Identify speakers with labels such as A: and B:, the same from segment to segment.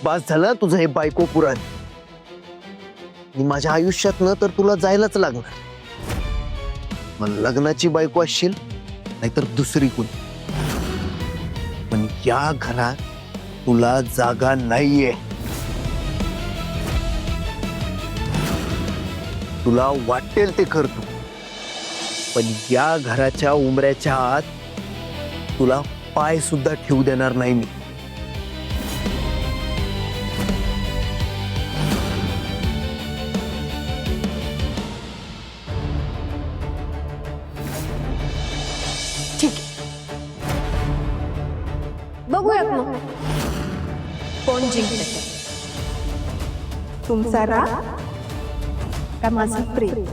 A: बस झालं तुझं हे बायको पुराण. माझ्या आयुष्यात न तर तुला जायलाच लागणार. मग लग्नाची बायको असशील नाहीतर दुसरी कोणी, पण या घरात तुला जागा नाहीये. तुला वाटेल ते कर तू, पण या घराच्या उमऱ्याच्या आत तुला पाय सुद्धा ठेवू देणार नाही मी.
B: ठीक आहे, बघूयात मग कोण जिंकलं ते. तुमचा राग का माझं प्रेम?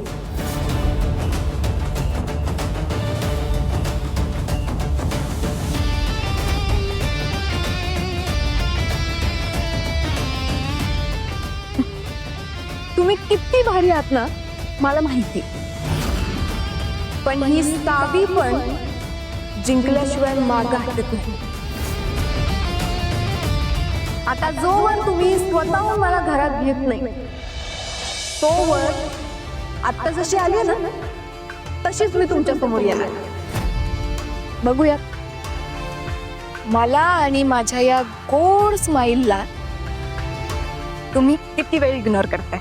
B: तुम्ही किती भारी आहात ना मला माहिती, पण ही सावी पण जिंकल्याशिवाय मागे हटत नाही. आता जोवर तुम्ही स्वतःहून मला घरात घेत नाही तोवर आता जशी आली ना तशीच मी तुमच्या समोर येणार. बघूया मला आणि माझ्या या गोड स्माईलला तुम्ही किती वेळ इग्नोर करताय.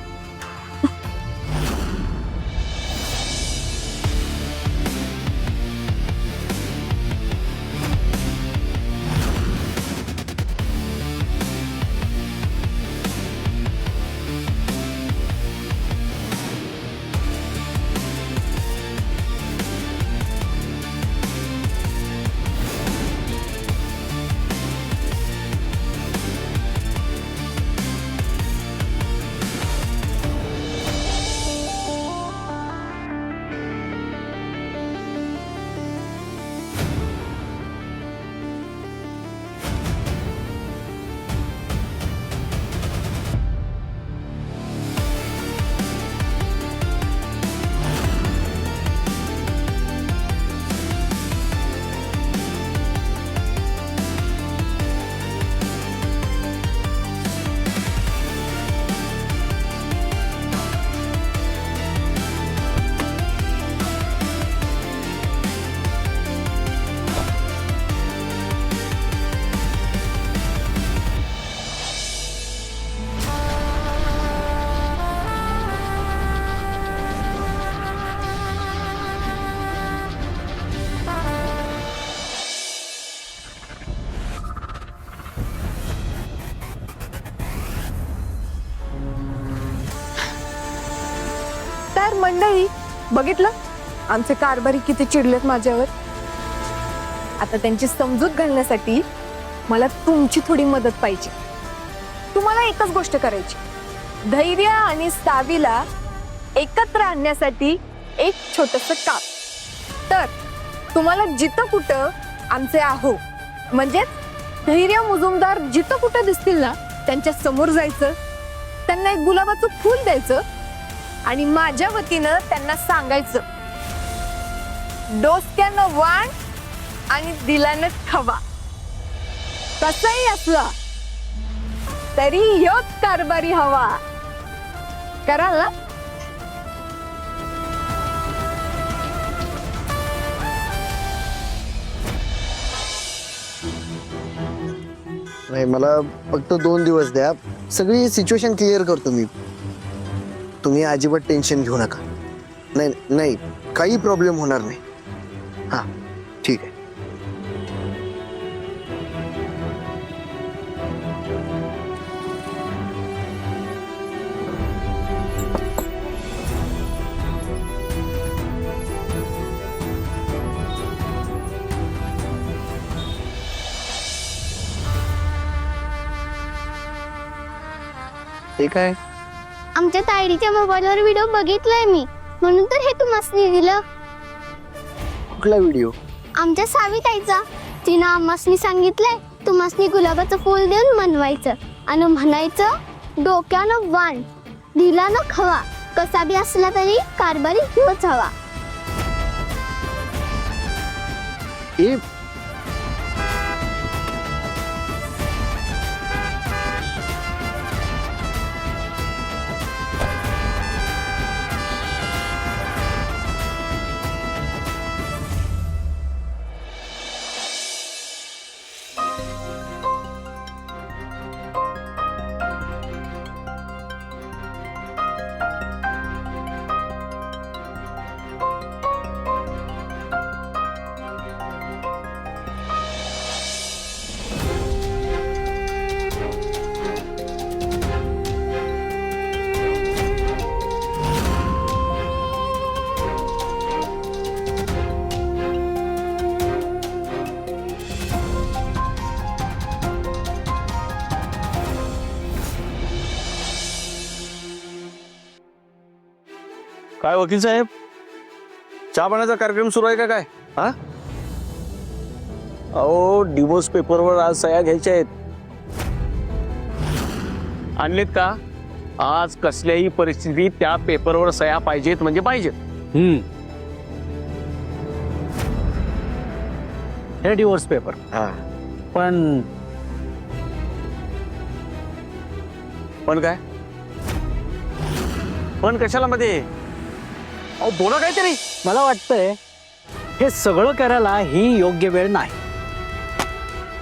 B: तर मंडळी बघितलं आमचे कारभारी किती चिडलेत माझ्यावर. आता त्यांची समजूत घालण्यासाठी मला तुमची थोडी मदत पाहिजे. तुम्हाला एकच गोष्ट करायची, धैर्य आणि सावीला एकत्र आणण्यासाठी एक छोटंसं काम. तर तुम्हाला जिथं कुठं आमचे आहो म्हणजे धैर्य मुजुमदार जिथं कुठं दिसतील ना त्यांच्या समोर जायचं, त्यांना एक गुलाबाचं फूल द्यायचं आणि माझ्या वतीनं त्यांना सांगायचं, डोसक्यानं वाण आणि दिलानं खवा. कसंही असला तरी ह्योच कारभारी हवा. कराल ना?
A: नाही, मला फक्त 2 दिवस द्या, सगळी सिच्युएशन क्लिअर करतो मी. तुम्ही अजिबात टेन्शन घेऊ नका. नाही नाही, काही प्रॉब्लेम होणार नाही. हा ठीक आहे. हे काय?
C: आमच्या ताईडीच्या मोबाईलवर व्हिडिओ बघितलाय मी, म्हणून तर हे तुम्हाला दिलं.
A: कुठला व्हिडिओ?
C: आमच्या सावी ताईचा. तिनं आम्हासनी सांगितलंय तुम्हासनी गुलाबाचं फूल देऊन मनवायचं आणि म्हणायचं डोक्यानं वाण दिलानं खवा. कसा बी असला तरी कारभारी ह्योच हवा.
A: ए
D: काय वकील साहेब, चहा पाण्याचा कार्यक्रम सुरू आहे का काय? हा, अहो डिवोर्स पेपरवर आज सह्या घ्यायच्या आहेत. आणलेत का? आज कसल्याही परिस्थितीत त्या पेपरवर सह्या पाहिजेत म्हणजे पाहिजेत.
E: हे डिवोर्स पेपर. पण
D: पण काय? पण कशाला मध्ये? अहो बोला काहीतरी.
E: मला वाटतंय हे सगळं करायला ही योग्य वेळ नाही.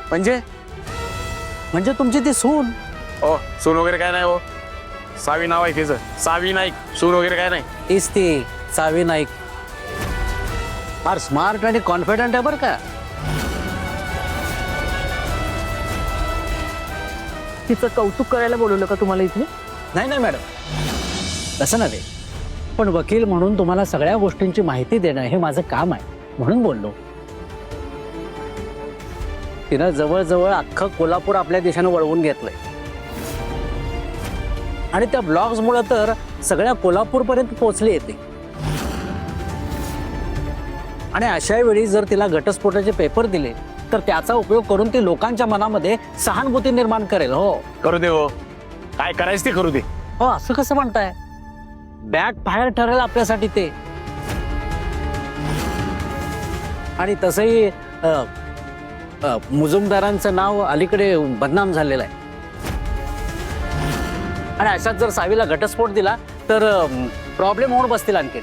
E: म्हणजे तुमची ती सून.
D: ओ सून वगैरे काय नाही. हो सावी नाव आहे तिचं, सावी नाईक. सून वगैरे काय नाही.
E: तीच ती सावी नाईक. फार स्मार्ट आणि कॉन्फिडंट आहे बरं का.
B: तिचं कौतुक करायला बोलवलं का तुम्हाला इथे?
E: नाही नाही मॅडम, तसं नव्हे. पण वकील म्हणून तुम्हाला सगळ्या गोष्टींची माहिती देणं हे माझं काम आहे म्हणून बोललो. तिनं जवळजवळ अख्खं कोल्हापूर आपल्या दिशेनं वळवून घेतलंय. आणि त्या ब्लॉग्समुळे तर सगळ्या कोल्हापूरपर्यंत पोहोचली येते. आणि अशा वेळी जर तिला घटस्फोटाचे पेपर दिले तर त्याचा उपयोग करून ती लोकांच्या मनामध्ये सहानुभूती निर्माण करेल. हो
D: करू दे. हो काय करायचं ते करू दे.
E: हो, असं कसं म्हणताय? बॅक फायर ठरेल आपल्यासाठी ते. आणि तसंही मुजुमदारांचं नाव अलीकडे बदनाम झालेलं आहे. आणि अशात जर सावीला घटस्फोट दिला तर प्रॉब्लेम होऊन बसतील आणखी.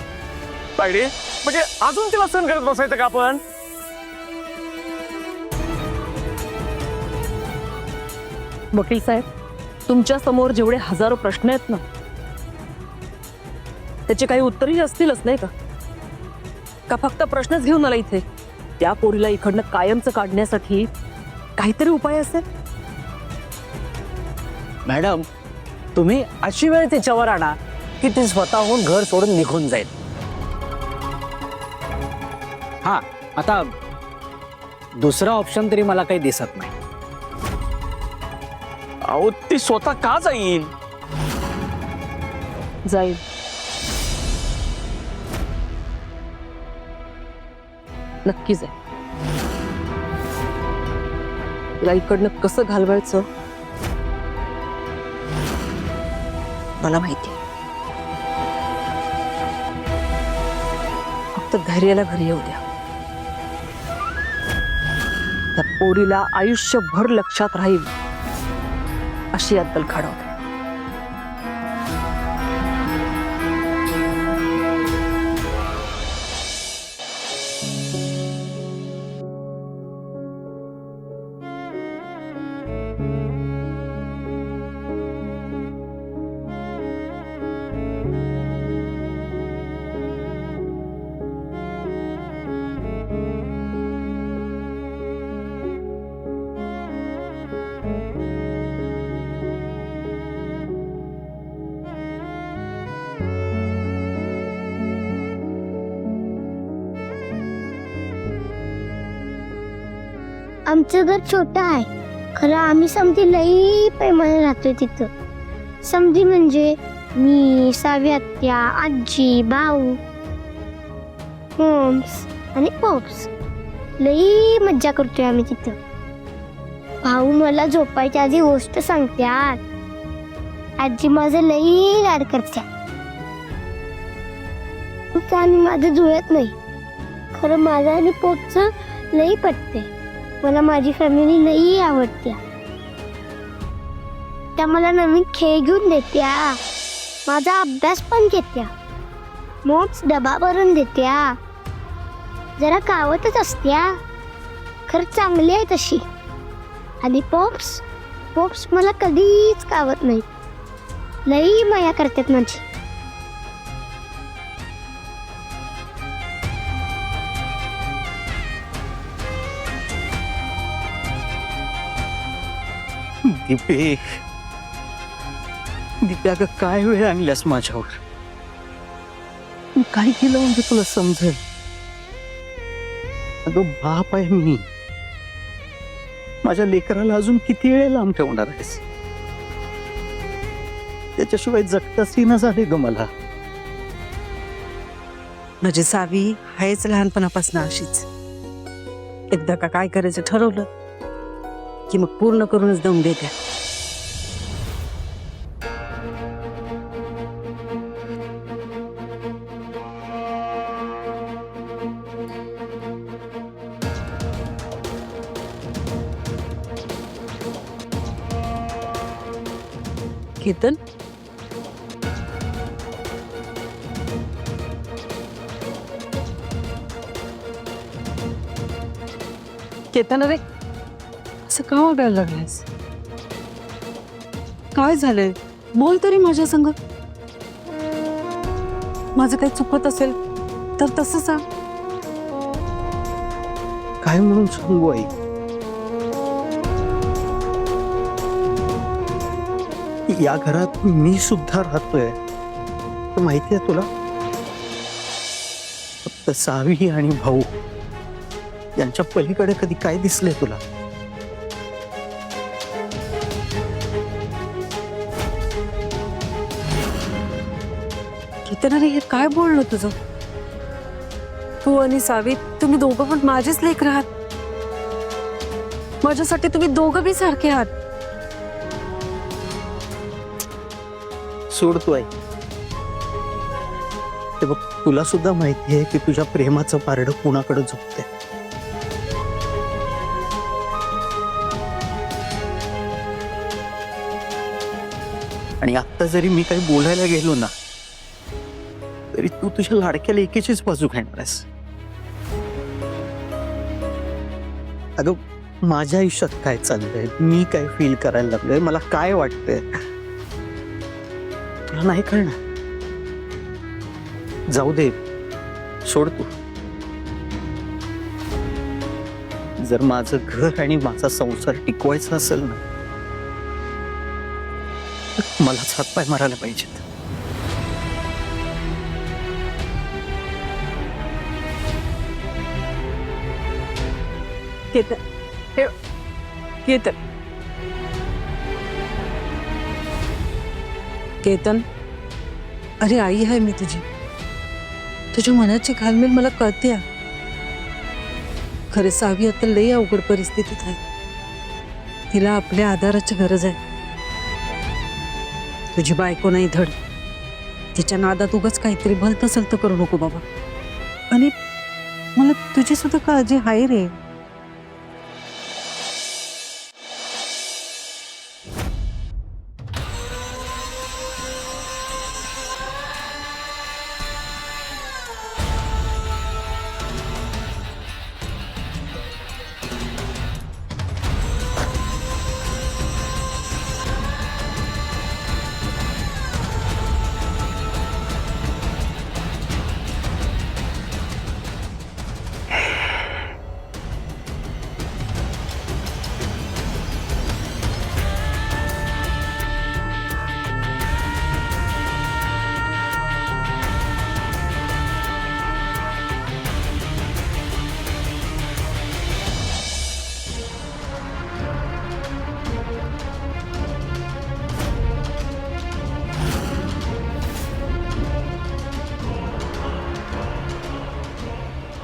D: पाहिजे म्हणजे अजून तिला सहन करत बसायचं का आपण?
B: वकील साहेब, तुमच्या समोर जेवढे हजारो प्रश्न आहेत ना, त्याचे काही उत्तरही असतीलच नाही का? का फक्त प्रश्नच घेऊन आला इथे? त्या पोरीला इकडनं कायमचं काढण्यासाठी काहीतरी उपाय असेल.
E: मॅडम, तुम्ही अशी वेळ तिच्यावर आणा की ती स्वतःहून घर सोडून निघून जाईल. हा, आता दुसरा ऑप्शन तरी मला काही दिसत नाही.
D: अहो ती स्वतः का जाईल?
B: जाईल. नक्कीच आहे. तिला इकडनं कसं घालवायचं मला माहिती. फक्त धैर्याला घरी येऊ द्या. त्या पोरीला आयुष्यभर लक्षात राहील अशी अद्दल घडवते.
C: आमचं घर छोटं आहे, खरं आम्ही समधी लई प्रेमाने राहतोय तिथं. समधी म्हणजे मी, सावी आत्या, आजी, भाऊ, मॉम्स आणि पॉप्स. लई मज्जा करतोय आम्ही तिथं. भाऊ मला झोपायच्या आधी गोष्ट सांगत्यात. आजी माझं लई लाड करत्या. आणि माझं जुळत नाही, खरं माझं आणि पोपचं लई पटते. मला माझी फॅमिली लई आवडत्या. त्या मला नवीन खेळ घेऊन देत्या, माझा अभ्यास पण घेत्या, मोठ्स डबा भरून देत्या. जरा कावतच असत्या, खरं चांगली आहे तशी. आणि पॉप्स मला कधीच कावत नाही. लई माया करतात माझी.
E: दिप्या, काय वेळ आणल्यास माझ्यावर? काय केलं म्हणजे तुला समजेल? अगं बाप आहे मी. माझ्या लेकराला अजून किती वेळ लांब ठेवणार आहेस? त्याच्याशिवाय जगताच ना झाले ग मला.
F: माझी सावी आहेच लहानपणापासून अशीच. एकदा का काय करायचं ठरवलं की मग पूर्ण करूनच दम देत्या. केतन, केतन रे, असं का वागायला लागलायस? काय झालंय? बोल तरी माझ्या संग. माझं काही चुकत असेल तर तसं सांग.
A: काय म्हणून सांगू आई? या घरात मी सुद्धा राहतोय, तर माहिती आहे तुला? फक्त सावी आणि भाऊ यांच्या पलीकडे कधी काय दिसलंय तुला?
F: केतन अरे, हे काय बोललो तुझं? तू आणि सावी तुम्ही दोघं पण माझेच लेक आहात. माझ्यासाठी तुम्ही दोघं बी सारखे आहात.
A: सोडतो आई. ते बघ, तुला सुद्धा माहिती आहे की तुझ्या प्रेमाचं पारडं कुणाकडे झुकते. आणि आता जरी मी काही बोलायला गेलो ना, तरी तू तुझ्या लाडक्या लेकीचीच बाजू घेणार आहेस. अगं, माझ्या आयुष्यात काय चाललंय, मी काय फील करायला लागलोय, मला काय वाटतंय, तुला नाही कळणार. जाऊ दे, सोड तू. जर माझं घर आणि माझा संसार टिकवायचा असेल ना, तर मलाच हातपाय मारायला पाहिजेत.
F: केतन, केतन, केतन, अरे आई आहे मी तुझी. तुझ्या मनाची घालमेल मला कळते. खरे सावी आता लई अवघड परिस्थितीत आहे. तिला आपल्या आधाराची गरज आहे. तुझी बायको नाही धड. तिच्या नादात उगाच काहीतरी भलत सलत करू नको बाबा. आणि मला तुझी सुद्धा काळजी आहे रे.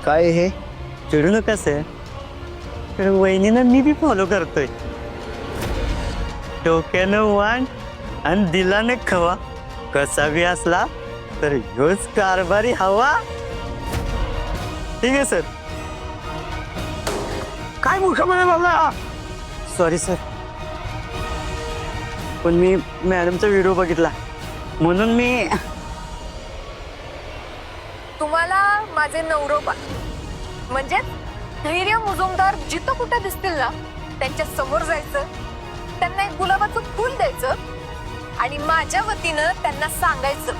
A: काय हे?
G: चिडू नकास आहे. वहिनीनं मी बी फॉलो करतोय. डोक्यानं वाण आणि दिलाने खवा. कसा बी असला तर ह्योच कारभारी हवा. ठीक आहे सर. काय मूर्खपणा बाबा. सॉरी सर, पण मी मॅडमचा व्हिडिओ बघितला म्हणून मी.
B: तुम्हाला माझे नवरोबा म्हणजे धैर्य मुजुमदार जिथं कुठे दिसतील ना, त्यांच्या समोर जायचं, त्यांना एक गुलाबाचं फूल द्यायचं आणि माझ्या वतीनं त्यांना सांगायचं,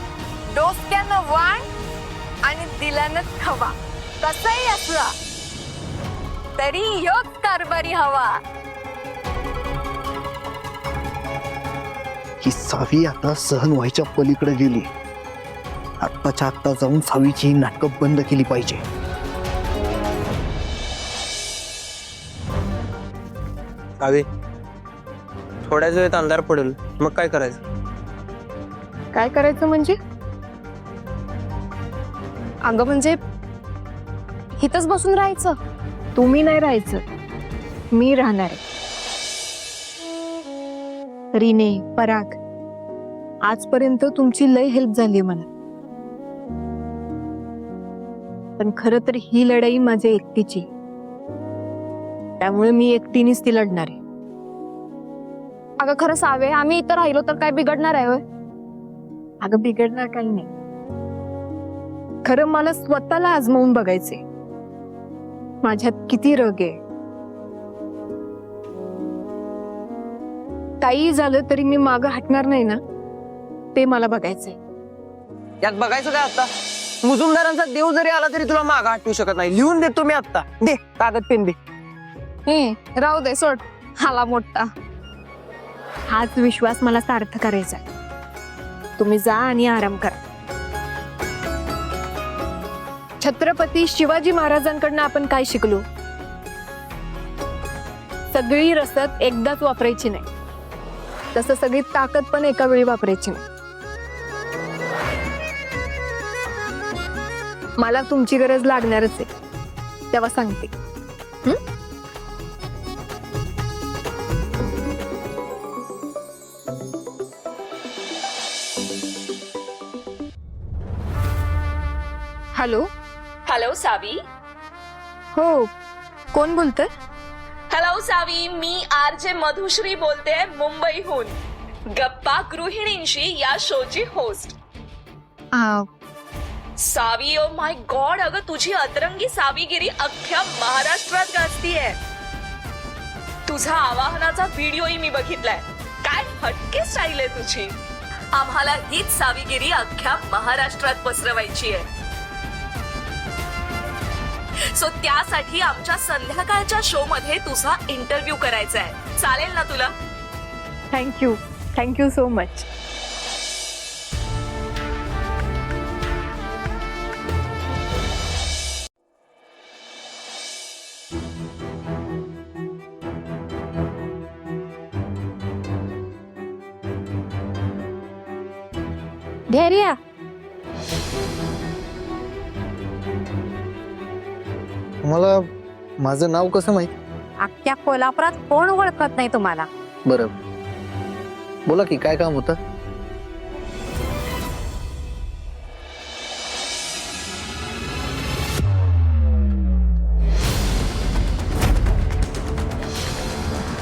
B: डोसक्यानं वाण आणि दिलानं खवा. कसंही असला तरी ह्योच कारभारी हवा.
A: ही सावी आता सहन व्हायच्या पलीकडे गेली. आत्ताच्या आत्ता जाऊन सावीची ही नाटकं बंद केली पाहिजे.
G: सावी, थोड्याच वेळात अंधार पडेल, मग काय करायचं?
B: काय करायचं म्हणजे? अगं म्हणजे इथंच बसून राहायचं? तुम्ही नाही राहायचं, मी राहणार आहे. रीने, पराग, आजपर्यंत तुमची लय हेल्प झाली मला, पण खरं तर ही लढाई माझ्या एकटीची, त्यामुळे मी एकटीनेच ती लढणार आहे.
H: अगं खरं सावे, आम्ही इथं राहिलो तर काय बिघडणार आहे होय?
B: अगं बिघडणार काही नाही. खरं मला स्वतःला आजमावून बघायचे माझ्यात किती रग आहे. काही झालं तरी मी मागं हटणार नाही ना, ते मला बघायचंय.
I: यात बघायचं काय आता? मुजुमदारांचा देव जरी आला तरी तुला मागं हटवू शकत नाही. लिहून देतो मी आता. दे कागद पेन दे.
H: राहू दे, सोड. हाला मोठा.
B: हाच विश्वास मला सार्थ करायचा. तुम्ही जा आणि आराम करा. छत्रपती शिवाजी महाराजांकडनं आपण काय शिकलो? सगळी रसद एकदाच वापरायची नाही, तसं सगळी ताकद पण एका वेळी वापरायची नाही. मला तुमची गरज लागणारच आहे, तेव्हा सांगते. हॅलो.
J: हॅलो सावी.
B: हो, कोण बोलतंय?
J: हॅलो सावी, मी आरजे मधुश्री बोलते मुंबईहून, गप्पा गृहिणींशी या शोची host. Saavi, oh my God, अगं तुझी अतरंगी सावीगिरी अख्ख्या महाराष्ट्रात गाजतीये. तुझा आवाहनाचा व्हिडिओही मी बघितलाय. काय हटके स्टाईल आहे तुझी. आम्हाला हीच सावीगिरी अख्ख्या महाराष्ट्रात पसरवायची आहे. सो त्यासाठी आमच्या संध्याकाळच्या शो मध्ये तुझा इंटरव्ह्यू करायचा आहे. चालेल ना तुला?
B: Thank you so much.
H: धैर्य,
A: तुम्हाला माझं नाव कसं माहित?
F: अख्ख्या कोल्हापुरात कोण ओळखत नाही तुम्हाला.
A: बरं, बोला की काय काम होतं?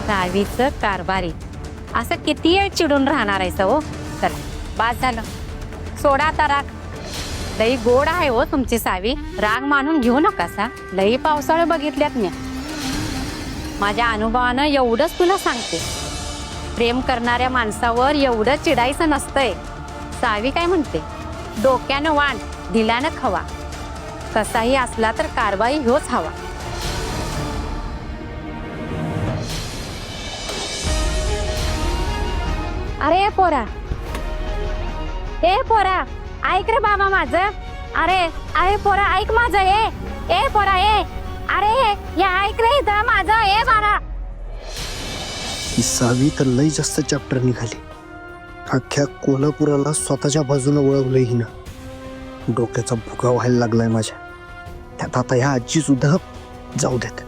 F: सावीचं कारभारी असं किती वेळ चिडून राहणार आहे हो? चला बास झालं, सोडा आता राग. लई गोड आहे हो तुमची सावी, राग मानून घेऊ नका सा. लई पावसाळे बघितल्यात मी. माझ्या अनुभवानं एवढंच तुला सांगते, प्रेम करणाऱ्या माणसावर एवढं चिडायचं नसतंय. सावी काय म्हणते, डोक्यानं वाण दिल्यानं खवा. कसाही असला तर कारभारी ह्योच हवा. अरे पोरा, ए पोरा, ऐक रे बाबा माझं. अरे पोरा ऐक माझं. ए पोरा, अरे या ऐक रे इथं माझं. बारा
A: ही सावी तर लई जास्त चॅप्टर निघाली. अख्ख्या कोल्हापुराला स्वतःच्या बाजूने वळवलंय हिनं. डोक्याचा भुगा व्हायला लागलाय माझ्या. त्यात आता ह्या आजी सुद्धा जाऊ देत.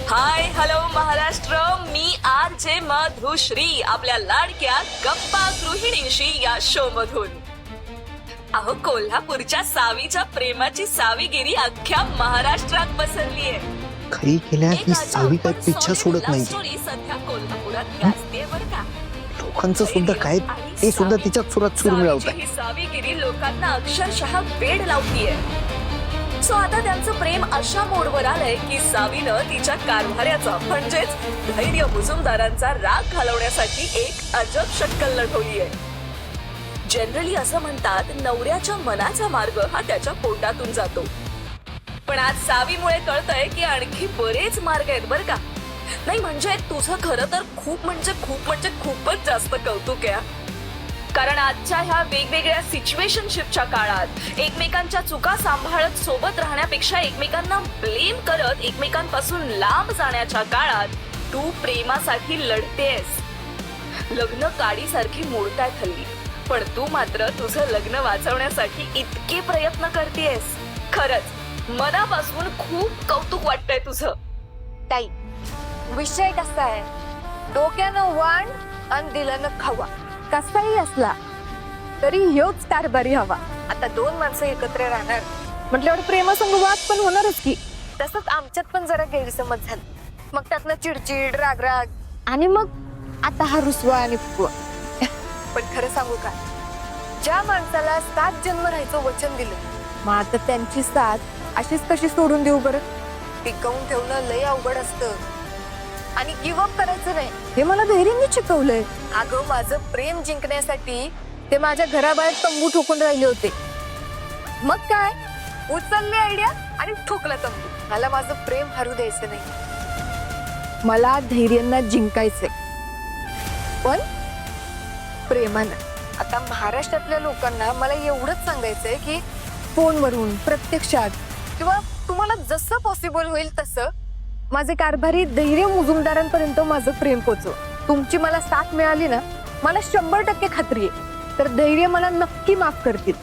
J: हाय हॅलो महाराष्ट्र, मी आरजे मधुश्री आपल्या लाडक्या गप्पा गृहिणींशी या शो मधून. अहो, कोल्हापूरच्या सावीच्या प्रेमाची सावीगिरी अख्ख्या महाराष्ट्रात पसरलीये.
A: काही केल्या ही सावी काय पिच्छा सोडत नाही.
J: सध्या कोल्हापुरात गाजतेय बरं का.
A: लोकांचं सुद्धा काय ते सुद्धा तिच्याच सुरात सूर मिळवतात.
J: ही सावीगिरी लोकांना अक्षरशः वेड लावतीये. सो आता त्यांचं प्रेम अशा मोडवर आलंय की सावीनं तिच्या कारभाऱ्याचा म्हणजेच धैर्य मुजुमदारांचा राग घालवण्यासाठी एक अजब शक्कल लढवलीये. जनरली असं म्हणतात, नवऱ्याच्या मनाचा मार्ग हा त्याच्या पोटातून जातो. पण आज सावीमुळे कळतंय की आणखी बरेच मार्ग आहेत बरं का. नाही म्हणजे तुझं खरं तर खूप म्हणजे खूपच जास्त कौतुक आहे. कारण आजच्या ह्या वेगवेगळ्या सिच्युएशनशिपच्या काळात एकमेकांच्या चुका सांभाळत सोबत राहण्यापेक्षा एकमेकांना ब्लेम करत एकमेकांपासून लांब जाण्याच्या काळात तू प्रेमासाठी लढतेस. लग्न काडीसारखी मोडतायत हल्ली, पण तू मात्र तुझं लग्न वाचवण्यासाठी इतके प्रयत्न करतेस. खरंच मनापासून खूप कौतुक वाटतंय तुझं.
B: ताई, विषय कसा आहे, डोक्यानं वाण आणि दिलानं खावा. कसाही असला तरी ह्योच कारभारी हवा. आता दोन माणसं एकत्र राहणार म्हटल्यावर प्रेमसंवाद पण होणारच की. तसंच आमच्यात पण जरा गैरसमज झाला, मग त्यातनं चिडचिड, रागराग, आणि मग आता हा रुसवा आणि फुगवा. पण खरं सांगू का, ज्या माणसाला 7 जन्म राहायचं वचन दिलं, मग आता त्यांची साथ अशीच कशी सोडून देऊ बरं? टिकवून ठेवणं लय अवघड असतं आणि गिव्हअप करायचं नाही, हे मला धैर्याने शिकवलंय. अगं, माझं प्रेम जिंकण्यासाठी ते माझ्या घराबाहेर तंबू ठोकून राहिले होते. मग काय, उचलली आयडिया आणि ठोकला तंबू. मला माझं प्रेम हरू द्यायचं नाही, मला धैर्यांना जिंकायचंय, पण प्रेमानं. आता महाराष्ट्रातल्या लोकांना मला एवढंच सांगायचंय की फोनवरून, प्रत्यक्षात, किंवा तुम्हाला जसं पॉसिबल होईल तसं माझे कारभारी धैर्य मुजुमदारांपर्यंत माझं प्रेम पोचव. तुमची मला साथ मिळाली ना, मला 100% खात्री आहे, तर धैर्य मला नक्की माफ करतील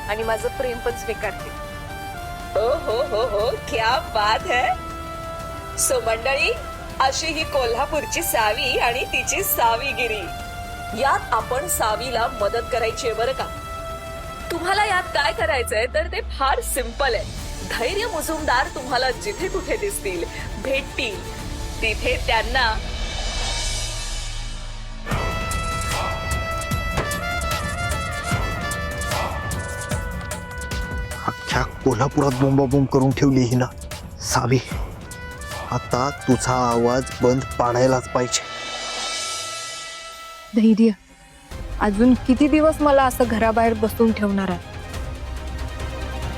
B: आणि माझं प्रेम पण स्वीकारतील.
J: हो हो हो हो, क्या बात है. सो मंडळी, अशी ही कोल्हापूरची सावी आणि तिची सावीगिरी. यात आपण सावीला मदत करायची आहे बरं का. तुम्हाला यात काय करायचंय तर ते फार सिंपल आहे. धैर्य मुजुमदार तुम्हाला जिथे कुठे दिसतील, भेटतील, तिथे त्यांना
A: अख्ख्या कोल्हापुरात बोंबाबोंब करून ठेवली ही ना सावी. आता तुझा आवाज बंद पाडायलाच पाहिजे.
B: धैर्य, अजून किती दिवस मला असं घराबाहेर बसून ठेवणार आहे?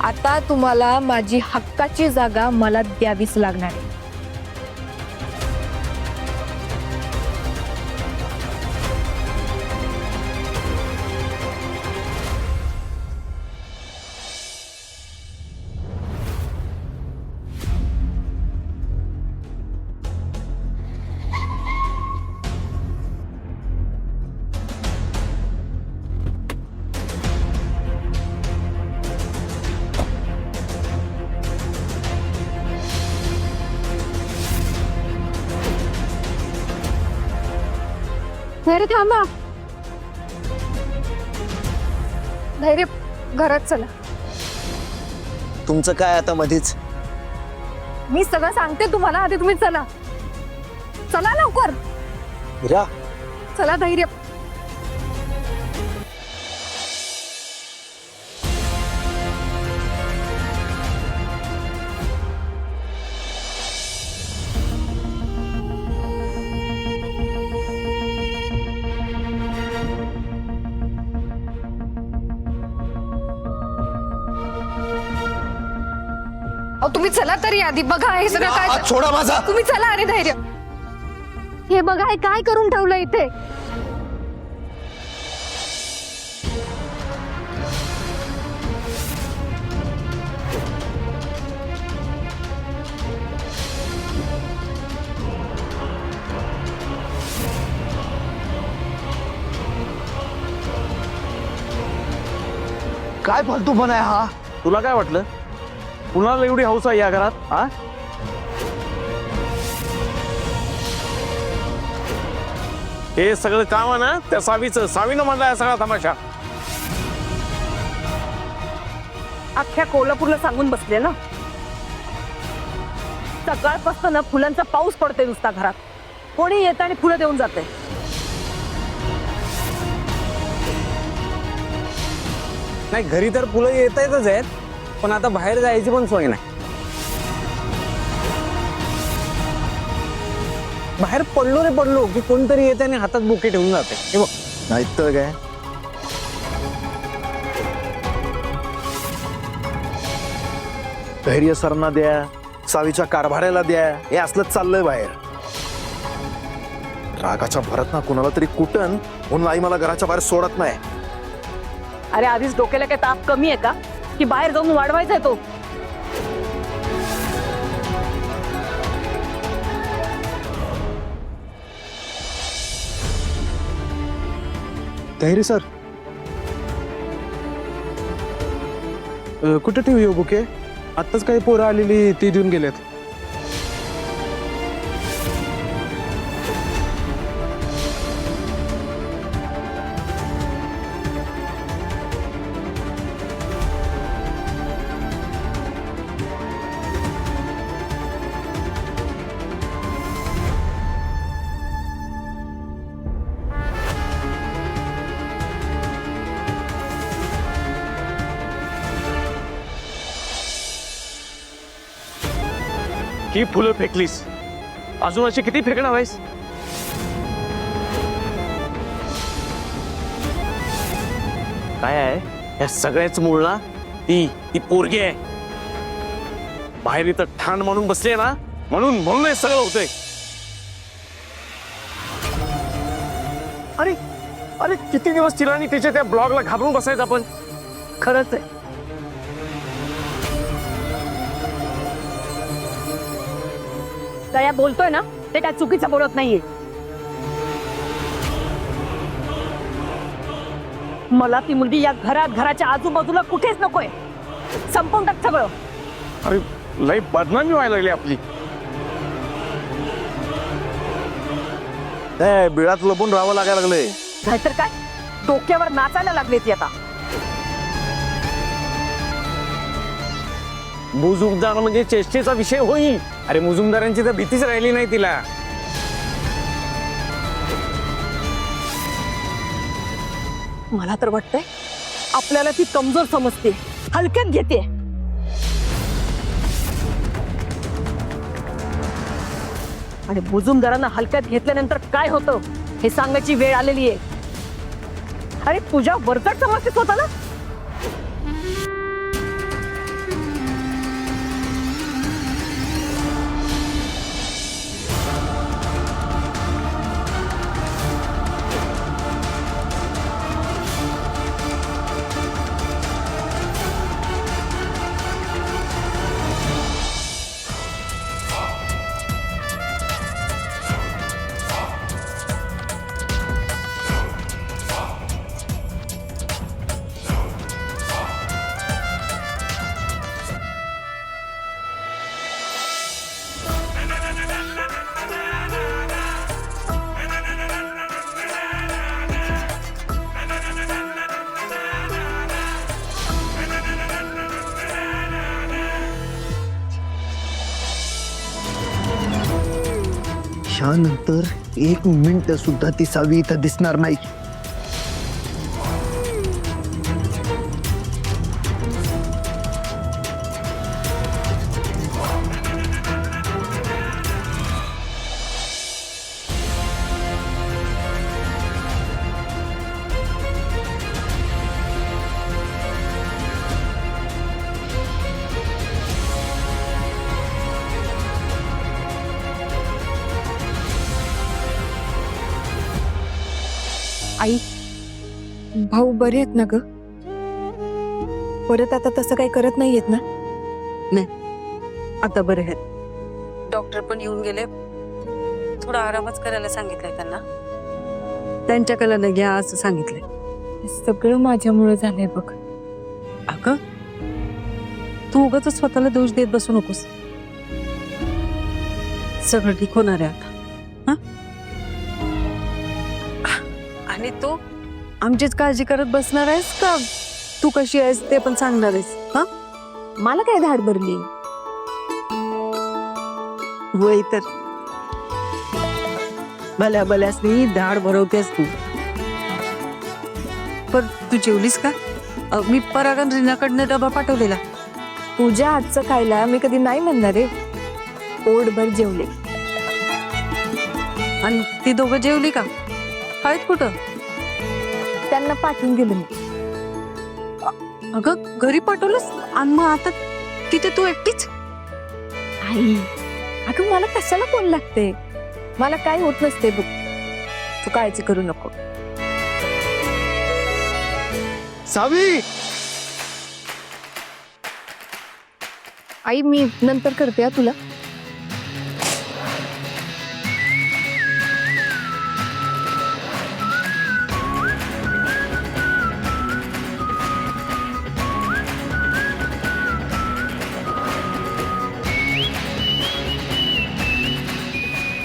B: आता तुम्हाला माझी हक्काची जागा मला द्यावीच लागणार आहे. धैर्य, थांबा. धैर्य, घरात चला.
A: तुमचं काय आता मध्येच?
B: मी सगळं सांगते तुम्हाला, आधी तुम्ही चला. चला लवकर.
A: हिरा,
B: चला धैर्य. तुम्ही चला तरी, आधी बघा हे सगळं काय.
A: हात सोडा माझा.
B: तुम्ही चला आणि धैर्य. हे बघा, हे काय करून ठेवलं इथे.
A: काय फालतूपणा आहे हा?
D: तुला काय वाटलं, कुणाला एवढी हौस आहे या घरात? हा, हे सगळं काम आहे ना त्या सावीनं म्हणलाय सगळा तमाशा.
I: अख्ख्या कोल्हापूरला सांगून बसले ना, सकाळपासून ना फुलांचा पाऊस पडतोय नुसता घरात. कोणी येतं आणि फुलं देऊन जाते.
K: नाही, घरी तर फुलं येतातच आहेत, पण आता बाहेर जायची पण सोय नाही. बाहेर पडलो की कोणतरी येते आणि हातात बुके ठेवून जाते. हे बघ,
A: नाहीत तर काय. धैर्य सरना द्या, सावीच्या कारभाऱ्याला द्या, हे असलंच चाललंय बाहेर. रागाच्या भरात ना कुणाला तरी कुटन म्हणून आई मला घराच्या बाहेर सोडत नाही.
I: अरे, आधीच डोक्याला काय ताप कमी आहे का की बाहेर जाऊन वाढवायचा आहे तो?
K: धैर्य सर कुठे ठेवू हो बुके? आत्ताच काही पोरं आलेली ती देऊन गेलेत.
D: ही फुलं फेकलीस, अजून अशी किती फेकणार आहेस? काय आहे या सगळ्याच मूळ ना ती पोरगी आहे. बाहेर इथं ठाण म्हणून बसले ना, म्हणून हे सगळं होतंय. अरे अरे किती दिवस तिला आणि तिच्या त्या ब्लॉगला घाबरून बसायचं आपण.
I: खरंच आहे.
B: दया बोलतोय ना ते काय चुकीचं बोलत नाहीये. मला ती मुलगी या घराच्या आजूबाजूला कुठेच नकोय. संपवून टाक सगळं.
D: अरे लई बदनामी व्हायला लागली आपली.
A: बिळात लपून राहावं लागायला लागलंय.
B: नाहीतर काय डोक्यावर नाचायला लागले ती आता.
D: मुजुमदार म्हणजे चेष्टेचा विषय होईल.
K: अरे मुजुमदारांची तर भीतीच राहिली नाही तिला.
B: मला तर वाटतंय आपल्याला ती कमजोर समजते, हलक्यात घेते. आणि मुजुमदारांना हलक्यात घेतल्यानंतर काय होतं हे सांगण्याची वेळ आलेली आहे. अरे तुझ्या वरचढ समजतेस होता ना.
A: ह्यानंतर 1 मिनिट सुद्धा ती सावी इथं दिसणार नाही.
B: आई भाऊ बरे आहेत ना ग? परत आता तसं काही करत नाहीयेत ना?
L: आता बरे आहेत. डॉक्टर पण येऊन गेले. थोडा आरामच करायला सांगितलंय त्यांना. त्यांच्याकडे घ्या असं सांगितलंय.
B: सगळं माझ्यामुळे झालंय बघ.
L: अगं तू उगाच स्वतःला दोष देत बसू नकोस. सगळं ठीक होणार आहे आता. आणि तू आमचीच काळजी करत बसणार आहेस का तू कशी आहेस ते पण सांगणार आहेस? हा
B: मला काय धाड भरली?
L: वय तर भल्या भल्यासनी धाड भरवतेस तू. पण तू जेवलीस का? मी परागन रीनाकडनं डबा पाठवलेला.
B: तुझ्या हातचं खायला मी कधी नाही म्हणणार रे. पोटभर जेवले.
L: आणि ती दोघं जेवली का? आहेत कुठं?
B: त्यांना पाठवून गेलो मी.
L: अगं घरी पाठवलंस आणि मग आता तिथे तू एकटीच?
B: आई अगं मला कशाला कोण लागते? मला काय होत नसते बघ. तू काळजी करू नको.
A: सावी
B: आई मी नंतर करते हा तुला.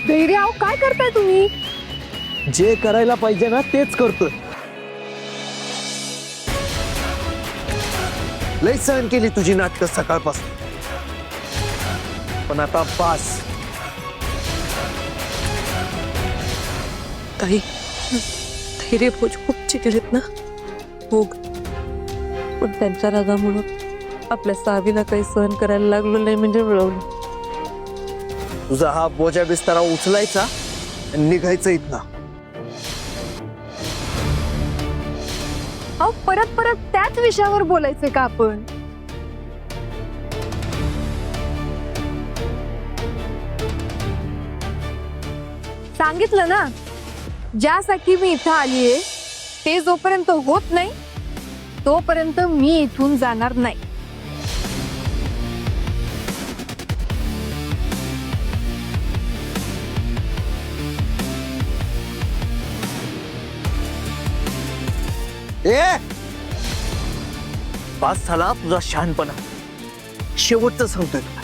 B: धैर्य अहो काय करताय तुम्ही?
K: जे करायला पाहिजे ना तेच करतोय.
A: लय सहन केली तुझी नाटकं सकाळपासून, पण आता पास.
L: ताई धैर्य भोज खूप चिडलेत ना हो, पण त्यांच्या रागामुळं आपल्या सावीला काही सहन करायला लागलो नाही म्हणजे मिळवलं.
A: तुझा हा बोजा बिस्तारा उचलायचा आणि निघायचं इथनं.
B: अहो परत परत त्याच विषयावर बोलायचंय का आपण? सांगितलं ना, ज्यासाठी मी इथं आलीये ते जोपर्यंत होत नाही तोपर्यंत मी इथून जाणार नाही.
A: ए
G: पास झाला तुझा शहाणपणा.
A: शेवटचं सांगतोय तुला,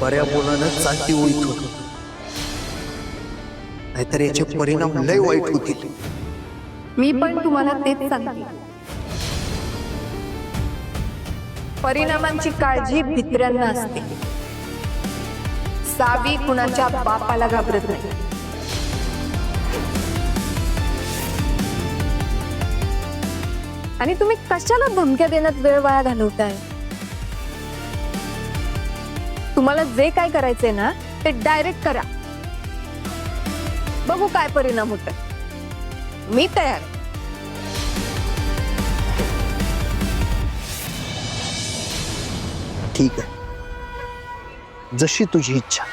A: बऱ्या बोलानं चालती ओळीत होत, नाहीतर याचे परिणाम लय वाईट होतील.
B: मी पण तुम्हाला तेच सांगते. परिणामांची काळजी भित्र्यांना असते. सावी कुणाच्या बापाला घाबरत नाही. आणि तुम्ही कशाला धमक्या देण्यात वेळ वाया घालवताय? तुम्हाला जे काय करायचंय ना ते डायरेक्ट करा. बघू काय परिणाम होत. मी तयार.
A: ठीक आहे, जशी तुझी इच्छा.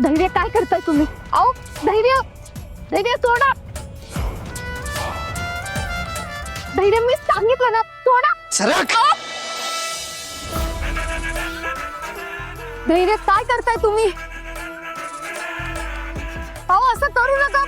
H: धैर्य काय करताय तुम्ही? अहो धैर्य, धैर्य सोडा. धैर्य मी सांगितलं ना सोडा.
A: सरक.
B: धैर्य काय करताय तुम्ही? अहो असं करू नका.